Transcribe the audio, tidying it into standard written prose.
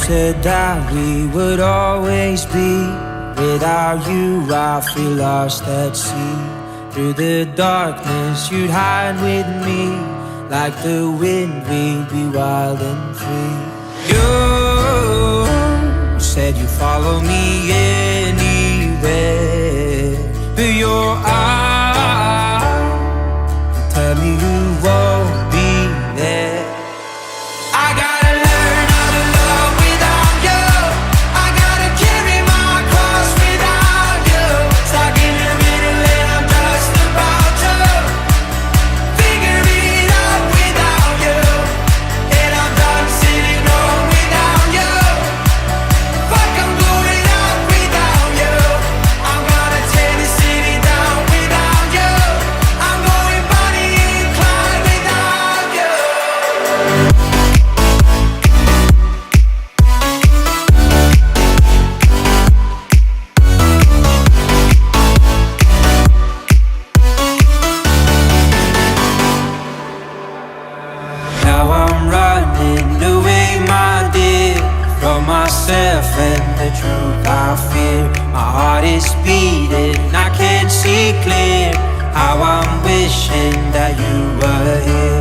said that we would always be. Without you I feel lost at sea. Through the darkness you'd hide with me. Like the wind we'd be wild and free. You said you'd follow me anywhere, but your eyes tell me you won't be there. I gotta learn how to love without you. I gotta carry my cross without you. Stuck in the middle and I'm just about to figure it out without you. And I'm done sitting home without you. Fuck, I'm going out without you. I'm gonna tear the city down without you. I'm going Bonnie and Clyde without you. Now I'm running away, my dear, from myself and the truth I fear. My heart is beating, I can't see clear. How I'm wishing that you were here.